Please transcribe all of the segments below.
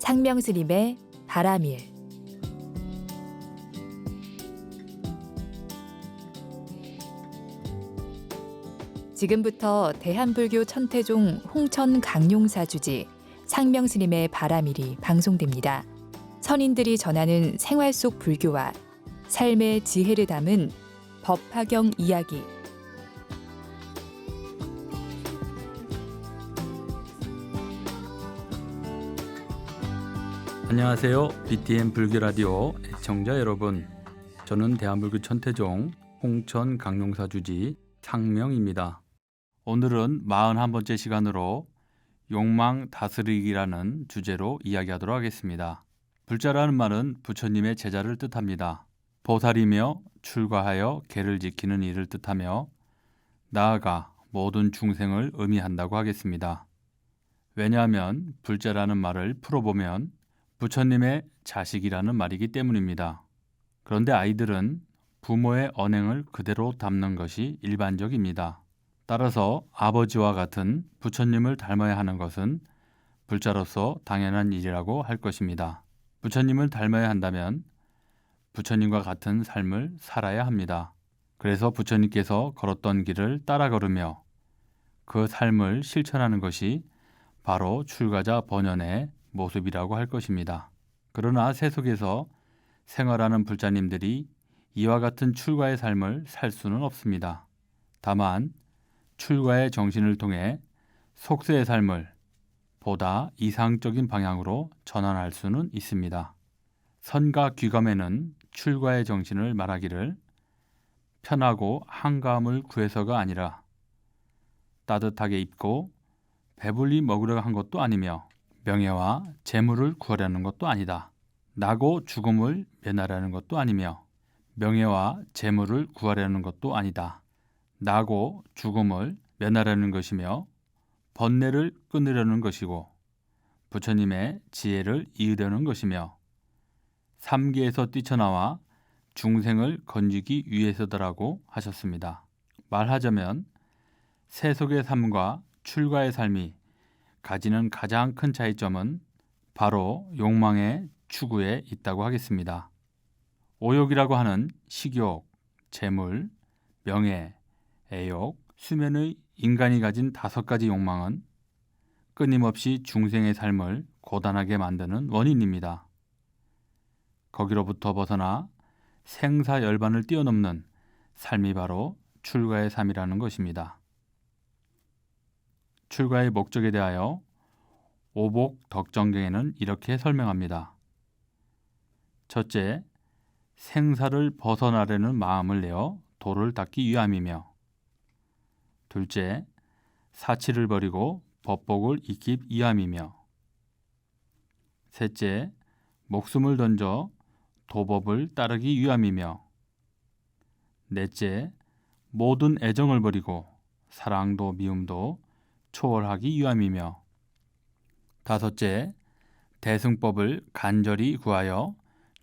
상명스님의 바람일. 지금부터 대한불교 천태종 홍천 강용사 주지 상명스님의 바람일이 방송됩니다. 선인들이 전하는 생활 속 불교와 삶의 지혜를 담은 법화경 이야기. 안녕하세요. BTN 불교라디오 애청자 여러분. 저는 대한불교 천태종 홍천 강용사 주지 상명입니다. 오늘은 41번째 시간으로 욕망 다스리기라는 주제로 이야기하도록 하겠습니다. 불자라는 말은 부처님의 제자를 뜻합니다. 보살이며 출가하여 계를 지키는 이를 뜻하며 나아가 모든 중생을 의미한다고 하겠습니다. 왜냐하면 불자라는 말을 풀어보면 부처님의 자식이라는 말이기 때문입니다. 그런데 아이들은 부모의 언행을 그대로 담는 것이 일반적입니다. 따라서 아버지와 같은 부처님을 닮아야 하는 것은 불자로서 당연한 일이라고 할 것입니다. 부처님을 닮아야 한다면 부처님과 같은 삶을 살아야 합니다. 그래서 부처님께서 걸었던 길을 따라 걸으며 그 삶을 실천하는 것이 바로 출가자 번연의 모습이라고 할 것입니다. 그러나 세속에서 생활하는 불자님들이 이와 같은 출가의 삶을 살 수는 없습니다. 다만 출가의 정신을 통해 속세의 삶을 보다 이상적인 방향으로 전환할 수는 있습니다. 선가 귀감에는 출가의 정신을 말하기를 편하고 한가함을 구해서가 아니라 따뜻하게 입고 배불리 먹으려 한 것도 아니며 명예와 재물을 구하려는 것도 아니다. 나고 죽음을 면하려는 것도 아니며 명예와 재물을 구하려는 것도 아니다. 나고 죽음을 면하려는 것이며 번뇌를 끊으려는 것이고 부처님의 지혜를 이으려는 것이며 삼계에서 뛰쳐나와 중생을 건지기 위해서더라고 하셨습니다. 말하자면 세속의 삶과 출가의 삶이 가지는 가장 큰 차이점은 바로 욕망의 추구에 있다고 하겠습니다. 오욕이라고 하는 식욕, 재물, 명예, 애욕, 수면의 인간이 가진 5가지 욕망은 끊임없이 중생의 삶을 고단하게 만드는 원인입니다. 거기로부터 벗어나 생사열반을 뛰어넘는 삶이 바로 출가의 삶이라는 것입니다. 출가의 목적에 대하여 오복덕정경에는 이렇게 설명합니다. 첫째, 생사를 벗어나려는 마음을 내어 도를 닦기 위함이며 둘째, 사치를 버리고 법복을 익히 위함이며 셋째, 목숨을 던져 도법을 따르기 위함이며 넷째, 모든 애정을 버리고 사랑도 미움도 초월하기 위함이며 다섯째, 대승법을 간절히 구하여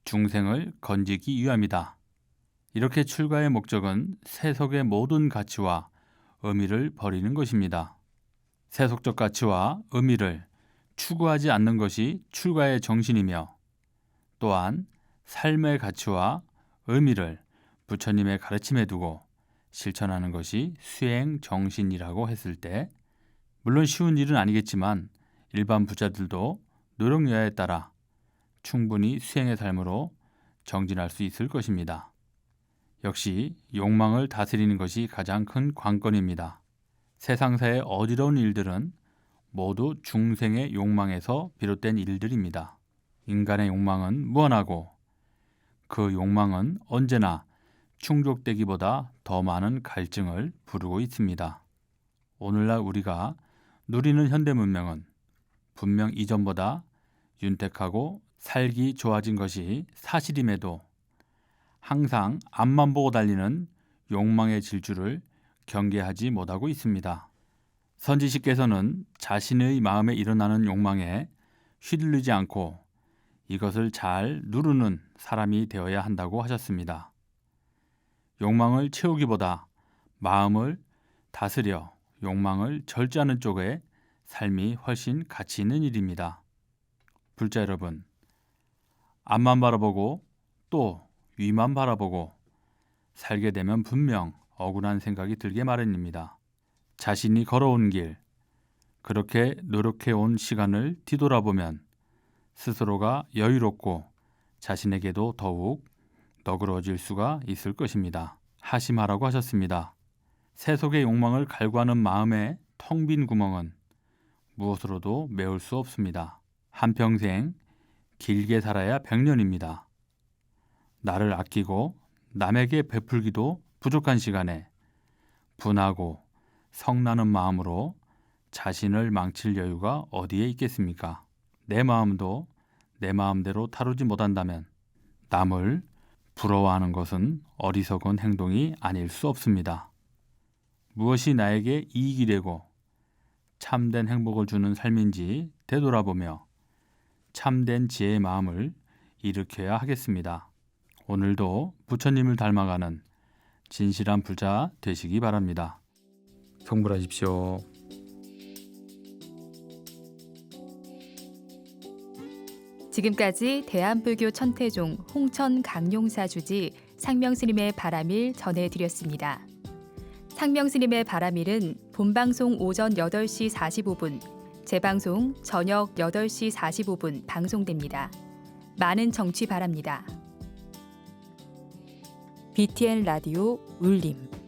중생을 건지기 위함이다. 이렇게 출가의 목적은 세속의 모든 가치와 의미를 버리는 것입니다. 세속적 가치와 의미를 추구하지 않는 것이 출가의 정신이며 또한 삶의 가치와 의미를 부처님의 가르침에 두고 실천하는 것이 수행 정신이라고 했을 때 물론 쉬운 일은 아니겠지만 일반 부자들도 노력 여하에 따라 충분히 수행의 삶으로 정진할 수 있을 것입니다. 역시 욕망을 다스리는 것이 가장 큰 관건입니다. 세상사의 어지러운 일들은 모두 중생의 욕망에서 비롯된 일들입니다. 인간의 욕망은 무한하고 그 욕망은 언제나 충족되기보다 더 많은 갈증을 부르고 있습니다. 오늘날 우리가 누리는 현대문명은 분명 이전보다 윤택하고 살기 좋아진 것이 사실임에도 항상 앞만 보고 달리는 욕망의 질주를 경계하지 못하고 있습니다. 선지식께서는 자신의 마음에 일어나는 욕망에 휘둘리지 않고 이것을 잘 누르는 사람이 되어야 한다고 하셨습니다. 욕망을 채우기보다 마음을 다스려 욕망을 절제하는 쪽에 삶이 훨씬 가치 있는 일입니다. 불자 여러분, 앞만 바라보고 또 위만 바라보고 살게 되면 분명 억울한 생각이 들게 마련입니다. 자신이 걸어온 길, 그렇게 노력해온 시간을 뒤돌아보면 스스로가 여유롭고 자신에게도 더욱 너그러워질 수가 있을 것입니다. 하심하라고 하셨습니다. 세속의 욕망을 갈구하는 마음의 텅 빈 구멍은 무엇으로도 메울 수 없습니다. 한평생 길게 살아야 100년입니다. 나를 아끼고 남에게 베풀기도 부족한 시간에 분하고 성나는 마음으로 자신을 망칠 여유가 어디에 있겠습니까? 내 마음도 내 마음대로 다루지 못한다면 남을 부러워하는 것은 어리석은 행동이 아닐 수 없습니다. 무엇이 나에게 이익이 되고 참된 행복을 주는 삶인지 되돌아보며 참된 지혜의 마음을 일으켜야 하겠습니다. 오늘도 부처님을 닮아가는 진실한 부자 되시기 바랍니다. 성불하십시오. 지금까지 대한불교 천태종 홍천 강용사 주지 상명스님의 바람일 전해드렸습니다. 상명스님의 바람일은 본방송 오전 8시 45분, 재방송 저녁 8시 45분 방송됩니다. 많은 청취 바랍니다. BTN 라디오 울림